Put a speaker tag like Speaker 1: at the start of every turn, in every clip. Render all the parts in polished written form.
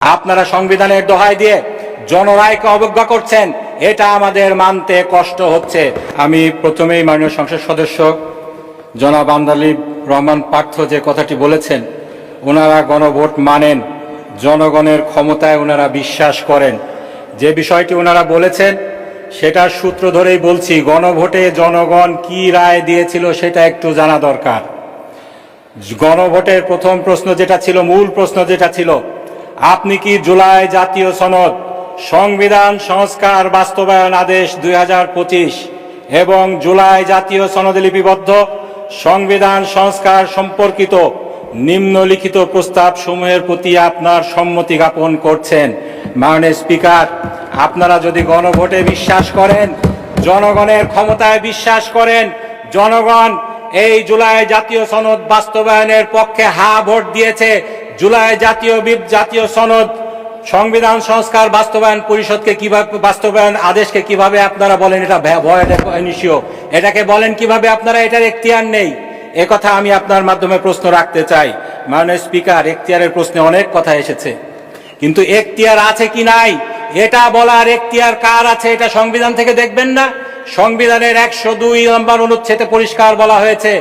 Speaker 1: আপনারা সংবিধানের দোহাই দিয়ে জনরায়কে অবজ্ঞা করছেন, এটা আমাদের মানতে কষ্ট হচ্ছে। আমি প্রথমেই মাননীয় সংসদ সদস্য জনাব আমদালিব রহমান পার্থ যে কথাটি বলেছেন, ওনারা গণভোট মানেন, জনগণের ক্ষমতায় ওনারা বিশ্বাস করেন। যে বিষয়টি ওনারা বলেছেন সেটার সূত্র ধরেই বলছি, গণভোটে জনগণ কি রায় দিয়েছিল সেটা একটু জানা দরকার। গণভোটের প্রথম প্রশ্ন যেটা ছিল, মূল প্রশ্ন যেটা ছিল, আপনি কি জুলাই জাতীয় সনদ, সংবিধান সংস্কার বাস্তবায়ন আদেশ 2025 এবং জুলাই জাতীয় সনদে লিপিবদ্ধ সংবিধান সংস্কার সম্পর্কিত নিম্নলিখিত প্রস্তাব সমূহের প্রতি আপনার সম্মতি জ্ঞাপন করছেন? মাননীয় স্পিকার, আপনারা যদি গণভোটে বিশ্বাস করেন, জনগণের ক্ষমতায় বিশ্বাস করেন, জনগণ এই জুলাই জাতীয় সনদ বাস্তবায়নের পক্ষে হা ভোট দিয়েছে। জুলাই জাতীয় সনদ সংবিধান সংস্কার বাস্তবায়ন পরিষদকে কিভাবে, বাস্তবায়ন আদেশকে কিভাবে আপনারা বলেন এটা ভয়েড ইস্যু? এটাকে বলেন কিভাবে আপনারা এটার এখতিয়ার নেই? একথা আমি আপনার মাধ্যমে প্রশ্ন রাখতে চাই। মাননীয় স্পিকার, এখতিয়ারের প্রশ্নে অনেক কথা এসেছে, কিন্তু এখতিয়ার আছে কি নাই এটা বলার এখতিয়ার কার আছে? এটা সংবিধান থেকে দেখবেন না? সংবিধানের 102 নম্বর অনুচ্ছেদে পরিষ্কার বলা হয়েছে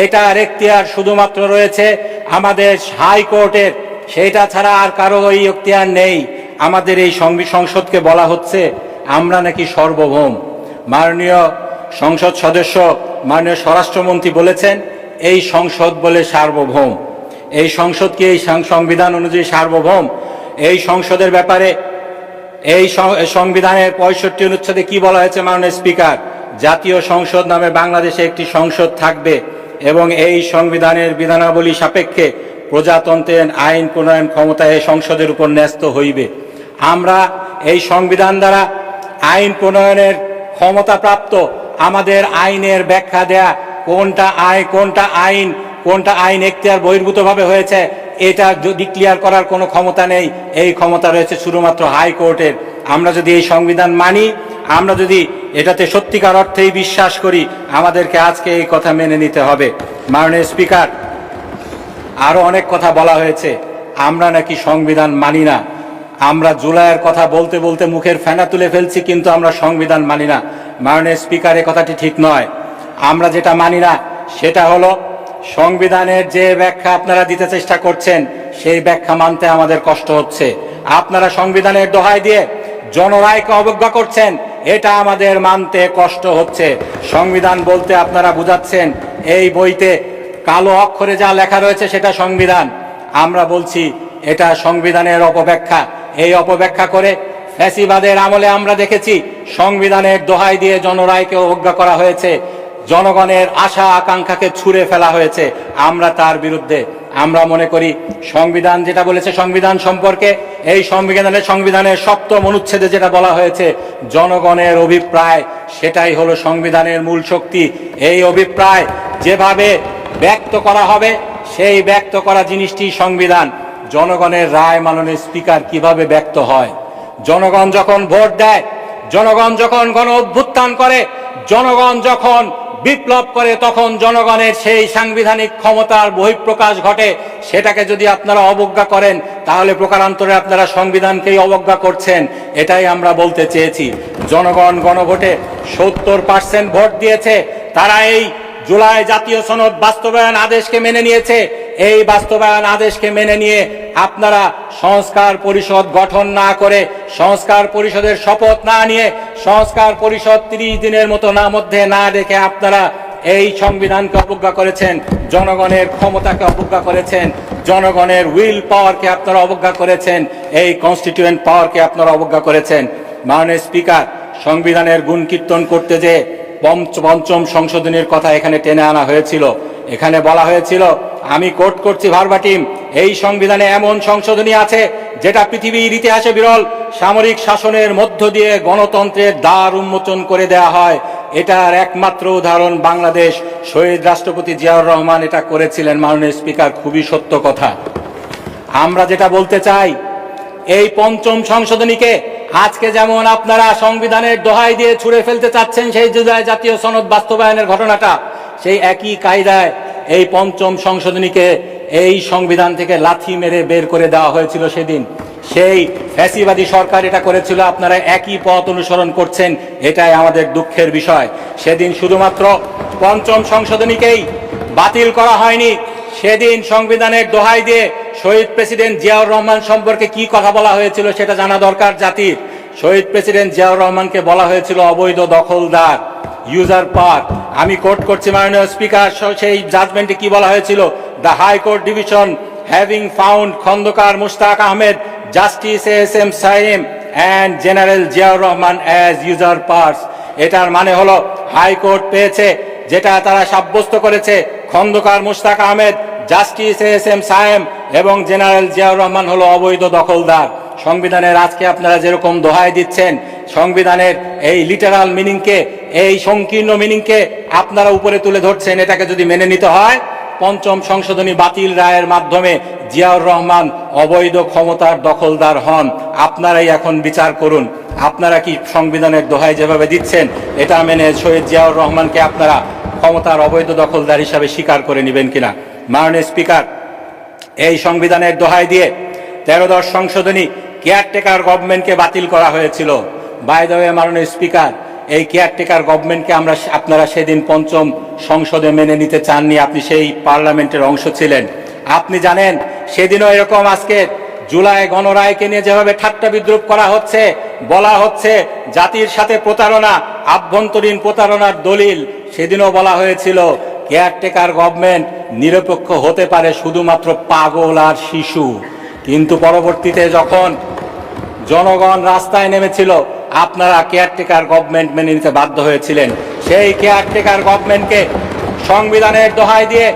Speaker 1: এটার এখতিয়ার শুধুমাত্র রয়েছে আমাদের হাইকোর্টের, সেটা ছাড়া আর কারো ওই এখতিয়ার নেই। আমাদের এই সংসদকে বলা হচ্ছে আমরা নাকি সার্বভৌম। মাননীয় সংসদ সদস্য, মাননীয় স্বরাষ্ট্রমন্ত্রী বলেছেন এই সংসদ বলে সার্বভৌম। এই সংসদ কি এই সংবিধান অনুযায়ী সার্বভৌম? এই সংসদের ব্যাপারে এই সংবিধানের 65 অনুচ্ছেদে কি বলা হয়েছে মাননীয় স্পিকার? জাতীয় সংসদ নামে বাংলাদেশে একটি সংসদ থাকবে এবং এই সংবিধানের বিধানাবলী সাপেক্ষে প্রজাতন্ত্রের আইন প্রণয়ন ক্ষমতা এই সংসদের উপর ন্যস্ত হইবে। আমরা এই সংবিধান দ্বারা আইন প্রণয়নের ক্ষমতা প্রাপ্ত, আমাদের আইনের ব্যাখ্যা দেয়া কোনটা আইন এখতিয়ার বহির্ভূতভাবে হয়েছে এটা ডিক্লেয়ার করার কোনো ক্ষমতা নেই। এই ক্ষমতা রয়েছে শুধুমাত্র হাইকোর্টের। আমরা যদি এই সংবিধান মানি, আমরা যদি এটাতে সত্যিকার অর্থেই বিশ্বাস করি, আমাদেরকে আজকে এই কথা মেনে নিতে হবে। মাননীয় স্পিকার, আরো অনেক কথা বলা হয়েছে আমরা নাকি সংবিধান মানি না। আমরা জুলাইয়ের কথা বলতে বলতে মুখের ফেনা তুলে ফেলছি, কিন্তু আমরা সংবিধান মানি না। মাননীয় স্পিকার, এ কথাটি ঠিক নয়। আমরা যেটা মানি না সেটা হলো সংবিধানের যে ব্যাখ্যা আপনারা দিতে চেষ্টা করছেন সেই ব্যাখ্যা মানতে আমাদের কষ্ট হচ্ছে। আপনারা সংবিধানের দোহাই দিয়ে জনরায়কে অবজ্ঞা করছেন, এটা আমাদের মানতে কষ্ট হচ্ছে। সংবিধান বলতে আপনারা বুঝাচ্ছেন এই বইতে কালো অক্ষরে যা লেখা রয়েছে সেটা সংবিধান। আমরা বলছি এটা সংবিধানের অপব্যাখ্যা। এই অপব্যাখ্যা করে ফ্যাসিবাদের আমলে আমরা দেখেছি সংবিধানের দোহাই দিয়ে জনরায়কে অবজ্ঞা করা হয়েছে, জনগণের আশা আকাঙ্ক্ষাকে ছুঁড়ে ফেলা হয়েছে। আমরা তার বিরুদ্ধে। আমরা মনে করি সংবিধান যেটা বলেছে সংবিধান সম্পর্কে, এই সংবিধানের 7ম অনুচ্ছেদে যেটা বলা হয়েছে জনগণের অভিপ্রায়, সেটাই হলো সংবিধানের মূল শক্তি। এই অভিপ্রায় যেভাবে ব্যক্ত করা হবে সেই ব্যক্ত করা জিনিসটি সংবিধান। জনগণের রায় মাননীয় স্পিকার কিভাবে ব্যক্ত হয়? জনগণ যখন ভোট দেয়, জনগণ যখন গণ অভ্যুত্থান করে, জনগণ যখন বিপ্লব করে, তখন জনগণের সেই সাংবিধানিক ক্ষমতার বহিঃপ্রকাশ ঘটে। সেটাকে যদি আপনারা অবজ্ঞা করেন তাহলে প্রকারান্তরে আপনারা সংবিধানকেই অবজ্ঞা করছেন। এটাই আমরা বলতে চেয়েছি। জনগণ গণভোটে 70% ভোট দিয়েছে। তারা এই জুলাই জাতীয় সনদ বাস্তবায়ন আদেশকে মেনে নিয়েছে। এই বাস্তবায়ন আদেশকে মেনে নিয়ে আপনারা সংস্কার পরিষদ গঠন না করে, সংস্কার পরিষদের শপথ না নিয়ে, সংস্কার পরিষদ 30 দিনের মধ্যে না দেখে আপনারা এই সংবিধানকে অবজ্ঞা করেছেন, জনগণের ক্ষমতাকে অবজ্ঞা করেছেন, জনগণের উইল পাওয়ারকে আপনারা অবজ্ঞা করেছেন, এই কনস্টিটিউয়েন্ট পাওয়ারকে আপনারা অবজ্ঞা করেছেন। মাননীয় স্পিকার, সংবিধানের গুণ কীর্তন করতে যে 5ম সংশোধনীর কথা এখানে টেনে আনা হয়েছিল, এখানে বলা হয়েছিল, আমি কোট করছি ভার্বাটিম, এই সংবিধানে এমন সংশোধনী আছে যেটা পৃথিবীর ইতিহাসে বিরল। সামরিক শাসনের মধ্য দিয়ে গণতন্ত্রের দ্বার উন্মোচন করে দেয়া হয়। এটার একমাত্র উদাহরণ বাংলাদেশ। শহীদ রাষ্ট্রপতি জিয়াউর রহমান এটা করেছিলেন। মাননীয় স্পিকার, খুবই সত্য কথা। আমরা যেটা বলতে চাই, এই 5ম সংশোধনীকে আজকে যেমন আপনারা সংবিধানের দোহাই দিয়ে ছুঁড়ে ফেলতে চাচ্ছেন সেই জুলাই জাতীয় সনদ বাস্তবায়নের ঘটনাটা, সেই একই কায়দায় এই 5ম সংশোধনীকে এই সংবিধান থেকে লাথি মেরে বের করে দেওয়া হয়েছিল সেদিন। সেই ফ্যাসিবাদী সরকার এটা করেছিল, আপনারা একই পথ অনুসরণ করছেন, এটাই আমাদের দুঃখের বিষয়। সেদিন শুধুমাত্র পঞ্চম সংশোধনীকেই বাতিল করা হয়নি, সেদিন সংবিধানের দোহাই দিয়ে শহীদ প্রেসিডেন্ট জিয়াউর রহমান সম্পর্কে কি কথা বলা হয়েছিল সেটা জানা দরকার জাতির। শহীদ প্রেসিডেন্ট জিয়াউর রহমানকে বলা হয়েছিল অবৈধ দখলদার, ইউজার পার। আমি কোট করছি মাননীয় স্পিকার, সেই জাজমেন্টে কি বলা হয়েছিল? The high court division having found Khandakar Mushtaq Ahmed, justice S M. Sayem and general Ziaur Rahman as usurpers. এটার মানে হলো হাইকোর্ট পেয়েছে, যেটা তারা সাব্যস্ত করেছে, খন্দকার মুশতাক আহমেদ, জাস্টিস এস.এম. সাইম এবং জেনারেল জিয়াউর রহমান হলো অবৈধ দখলদার। সংবিধানের আজকে আপনারা যেরকম দোহাই দিচ্ছেন, সংবিধানের এই লিটারাল মিনিংকে, এই সংকীর্ণ মিনিংকে আপনারা উপরে তুলে ধরছেন, এটাকে যদি মেনে নিতে হয়, পঞ্চম সংশোধনী বাতিল রায়ের মাধ্যমে জিয়াউর রহমান অবৈধ ক্ষমতার দখলদার হন। আপনারাই এখন বিচার করুন, আপনারা কি সংবিধানের দোহাই যেভাবে দিচ্ছেন এটা মেনে শহীদ জিয়াউর রহমানকে আপনারা ক্ষমতার অবৈধ দখলদার হিসাবে স্বীকার করে নেবেন কিনা? মাননীয় স্পিকার, এই সংবিধানের দোহাই দিয়ে 13-10 সংশোধনী কেয়ারটেকার গভর্নমেন্টকে বাতিল করা হয়েছিল। বাই দ্য ওয়ে মাননীয় স্পিকার, এই কেয়ারটেকার গভর্নমেন্টকে আপনারা সেদিন পঞ্চম সংসদে মেনে নিতে চাননি, আপনি সেই পার্লামেন্টের অংশ ছিলেন। আপনি জানেন সেদিনও এরকম আজকে জুলাই গণরায়কে নিয়ে যেভাবে ঠাট্টা বিদ্রুপ করা হচ্ছে, বলা হচ্ছে জাতির সাথে প্রতারণা, আভ্যন্তরীণ প্রতারণার দলিল, সেদিনও বলা হয়েছিল কেয়ারটেকার গভর্নমেন্ট নিরপেক্ষ হতে পারে শুধুমাত্র পাগল আর শিশু। কিন্তু পরবর্তীতে যখন জনগণ রাস্তায় নেমেছিল, আপনারা কেয়ারটেকার গভর্নমেন্ট মেনে নিতে বাধ্য হয়েছিলেন। সেই কেয়ারটেকার গভর্নমেন্টকে সংবিধানের দোহাই দিয়ে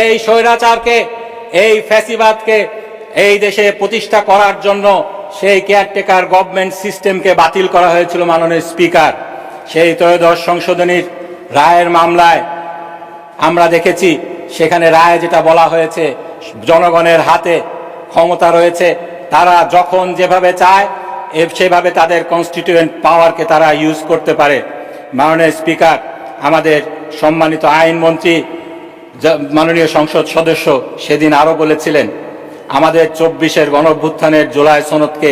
Speaker 1: এই স্বৈরাচারকে, এই ফ্যাসিবাদকে এই দেশে প্রতিষ্ঠা করার জন্য সেই কেয়ারটেকার গভর্নমেন্ট সিস্টেমকে বাতিল করা হয়েছিল। মাননীয় স্পিকার, সেই 13-10 সংশোধনীর রায়ের মামলায় আমরা দেখেছি, সেখানে রায়ে যেটা বলা হয়েছে, জনগণের হাতে ক্ষমতা রয়েছে, তারা যখন যেভাবে চায় সেভাবে তাদের কনস্টিটিউয়েন্ট পাওয়ারকে তারা ইউজ করতে পারে। মাননীয় স্পিকার, আমাদের সম্মানিত আইনমন্ত্রী মাননীয় সংসদ সদস্য সেদিন আরও বলেছিলেন, আমাদের 24-এর গণঅভ্যুত্থানের জুলাই সনদকে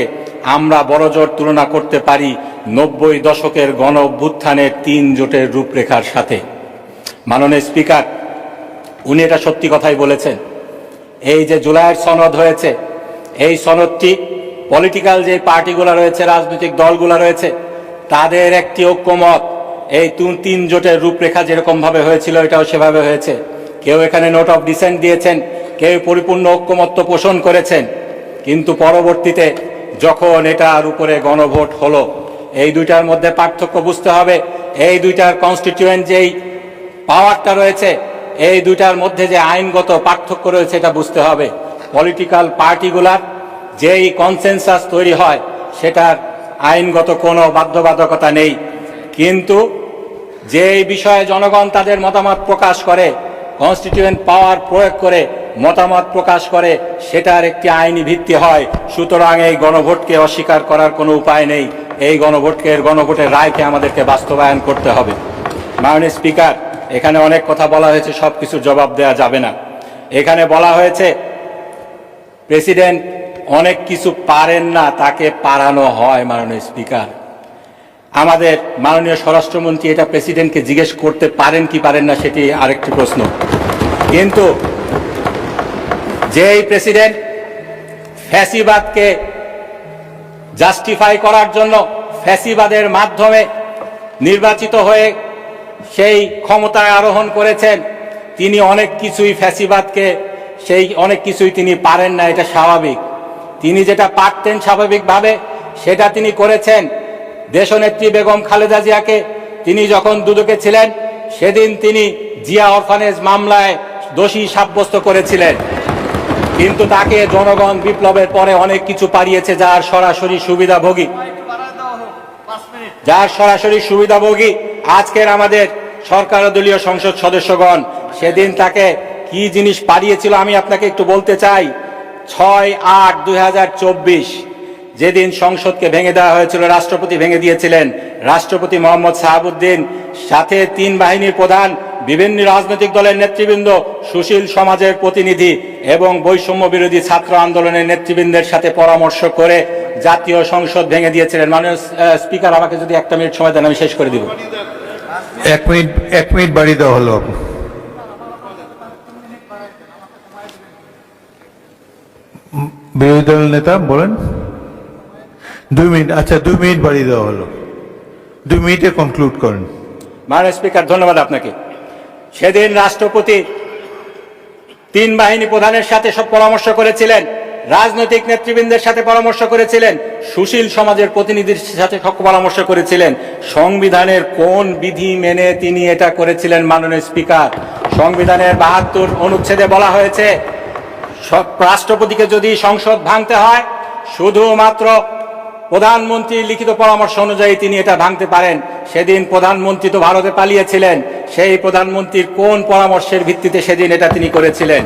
Speaker 1: আমরা বড়জোর তুলনা করতে পারি 90 দশকের গণঅভ্যুত্থানের 3 জোটের রূপরেখার সাথে। মাননীয় স্পিকার, উনি এটা সত্যি কথাই বলেছেন। এই যে জুলাইয়ের সনদ হয়েছে, এই সনদটি পলিটিক্যাল যে পার্টিগুলো রয়েছে, রাজনৈতিক দলগুলো রয়েছে, তাদের একটি ঐক্যমত, এই 3 জোটের রূপরেখা যেরকম ভাবে হয়েছিল এটাও সেভাবে হয়েছে। কেউ এখানে নোট অফ ডিসেন্ট দিয়েছেন, কেউ পরিপূর্ণ ঐক্যমত্য পোষণ করেছেন, কিন্তু পরবর্তীতে যখন এটার উপরে গণভোট হলো, এই দুইটার মধ্যে পার্থক্য বুঝতে হবে। এই দুইটার কনস্টিটিউয়েন্ট যেই পাওয়ারটা রয়েছে, এই দুইটার মধ্যে যে আইনগত পার্থক্য রয়েছে এটা বুঝতে হবে। পলিটিক্যাল পার্টিগুলার যেই কনসেনসাস তৈরি হয় সেটার আইনগত কোনো বাধ্যবাধকতা নেই, কিন্তু যেই বিষয়ে জনগণ তাদের মতামত প্রকাশ করে, কনস্টিটিউয়েন্ট পাওয়ার প্রয়োগ করে মতামত প্রকাশ করে, সেটার একটি আইনি ভিত্তি হয়। সুতরাং এই গণভোটকে অস্বীকার করার কোনো উপায় নেই। এই গণভোটের রায়কে আমাদেরকে বাস্তবায়ন করতে হবে। মাননীয় স্পিকার, এখানে অনেক কথা বলা হয়েছে, সব কিছুর জবাব দেওয়া যাবে না। এখানে বলা হয়েছে প্রেসিডেন্ট অনেক কিছু পারেন না, তাকে পারানো হয়। মাননীয় স্পিকার, আমাদের মাননীয় স্বরাষ্ট্রমন্ত্রী এটা প্রেসিডেন্টকে জিজ্ঞেস করতে পারেন কি পারেন না সেটি আরেকটি প্রশ্ন, কিন্তু যেই প্রেসিডেন্ট ফ্যাসিবাদকে জাস্টিফাই করার জন্য ফ্যাসিবাদের মাধ্যমে নির্বাচিত হয়ে সেই ক্ষমতায় আরোহণ করেছেন, তিনি অনেক কিছুই ফ্যাসিবাদকে, সেই অনেক কিছুই তিনি পারেন না, এটা স্বাভাবিক। তিনি যেটা পারতেন স্বাভাবিকভাবে সেটা তিনি করেছেন। দেশনেত্রী বেগম খালেদা জিয়াকে তিনি যখন দুদকে ছিলেন সেদিন তিনি জিয়া অরফানেজ মামলায় দোষী সাব্যস্ত করেছিলেন, কিন্তু তাকে জনগণ বিপ্লবের পরে অনেক কিছু পারিয়েছে, যার সরাসরি সুবিধাভোগী আজকের আমাদের সরকার দলীয় সংসদ সদস্যগণ। সেদিন তাকে কি জিনিস পারিয়েছিল আমি আপনাকে একটু বলতে চাই। 6/8/2024 যেদিন সংসদকে ভেঙে দেওয়া হয়েছিল, রাষ্ট্রপতি ভেঙে দিয়েছিলেন, রাষ্ট্রপতি মোহাম্মদ শাহাবুদ্দিন, সাথে 3 বাহিনীর প্রধান বিভিন্ন রাজনৈতিক দলের নেতৃবৃন্দ, সুশীল সমাজের প্রতিনিধি এবং বৈষম্য বিরোধী ছাত্র আন্দোলনের নেতৃবৃন্দের সাথে পরামর্শ করে জাতীয় সংসদ ভেঙে দিয়েছিলেন। মাননীয় স্পিকার, আমাকে যদি 1 মিনিট সময় দেন আমি শেষ করে দিব।
Speaker 2: 1 মিনিট বাড়িয়ে দেওয়া হলো। বিরোধী দল নেতা বলেন। 2 মিনিট, আচ্ছা 2 মিনিট বাড়িয়ে দেওয়া হলো। 2 মিনিটে কনক্লুড করেন।
Speaker 1: মাননীয় স্পিকার, ধন্যবাদ আপনাকে। সেদিন রাষ্ট্রপতি 3 বাহিনী প্রধানের সাথে সব পরামর্শ করেছিলেন, রাজনৈতিক নেতৃবৃন্দের সাথে পরামর্শ করেছিলেন, সুশীল সমাজের প্রতিনিধির সাথে পরামর্শ করেছিলেন। সংবিধানের কোন বিধি মেনে তিনি এটা করেছিলেন? মাননীয় স্পিকার, সংবিধানের 72 অনুচ্ছেদে বলা হয়েছে রাষ্ট্রপতিকে যদি সংসদ ভাঙতে হয় শুধুমাত্র প্রধানমন্ত্রীর লিখিত পরামর্শ অনুযায়ী তিনি এটা ভাঙতে পারেন। সেদিন প্রধানমন্ত্রী তো ভারতে পালিয়েছিলেন, সেই প্রধানমন্ত্রীর কোন পরামর্শের ভিত্তিতে সেদিন এটা তিনি করেছিলেন?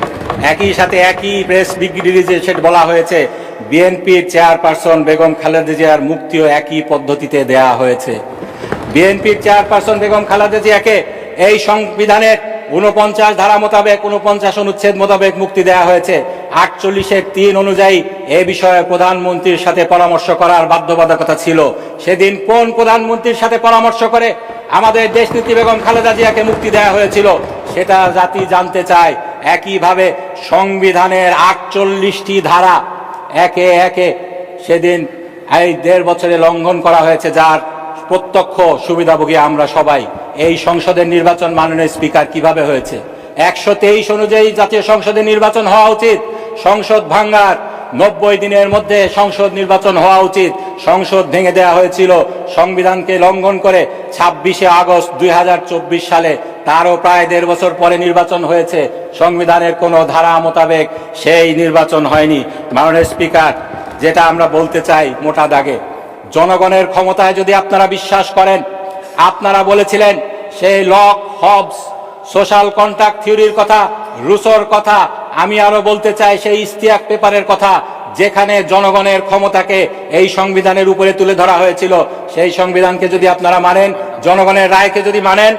Speaker 1: একই সাথে একই প্রেস বিবৃতিতে সেটা বলা হয়েছে বিএনপির চেয়ারপারসন বেগম খালেদা জিয়ার মুক্তিও একই পদ্ধতিতে দেয়া হয়েছে। বিএনপির চেয়ারপারসন বেগম খালেদা জিয়াকে এই সংবিধানের 49 ধারা মোতাবেক 49 অনুচ্ছেদ মোতাবেক মুক্তি দেওয়া হয়েছে। 48-এর 3 অনুযায়ী এ বিষয়ে প্রধানমন্ত্রীর সাথে পরামর্শ করার বাধ্যবাধকতা ছিল। সেদিন কোন প্রধানমন্ত্রীর সাথে পরামর্শ করে আমাদের দেশনেত্রী বেগম খালেদা জিয়াকে মুক্তি দেওয়া হয়েছিল সেটা জাতি জানতে চায়। একইভাবে সংবিধানের 48টি ধারা একে একে সেদিন এই 1.5 বছরে লঙ্ঘন করা হয়েছে, যার প্রত্যক্ষ সুবিধাভোগী আমরা সবাই। এই সংসদের নির্বাচন মাননীয় স্পিকার কিভাবে হয়েছে? 123 অনুযায়ী জাতীয় সংসদের নির্বাচন হওয়া উচিত। সংসদ ভাঙার 90 দিনের মধ্যে সংসদ নির্বাচন হওয়া উচিত। সংসদ ভেঙে দেওয়া হয়েছিল সংবিধানকে লঙ্ঘন করে 26শে আগস্ট 2024 সালে। তারও প্রায় 1.5 বছর পরে নির্বাচন হয়েছে। সংবিধানের কোনো ধারা মোতাবেক সেই নির্বাচন হয়নি। মাননীয় স্পিকার, যেটা আমরা বলতে চাই মোটা দাগে, জনগণের ক্ষমতায় যদি আপনারা বিশ্বাস করেন, আপনারা বলেছিলেন সেই লক, হবস, সোশ্যাল কন্ট্রাক্ট থিওরির কথা, রুসোর কথা, আমি আরো বলতে চাই সেই ইস্তিয়াক পেপারের কথা, যেখানে জনগণের ক্ষমতাকে এই সংবিধানের উপরে তুলে ধরা হয়েছিল। সেই সংবিধানকে যদি আপনারা মানেন, জনগণের রায়কে যদি মানেন,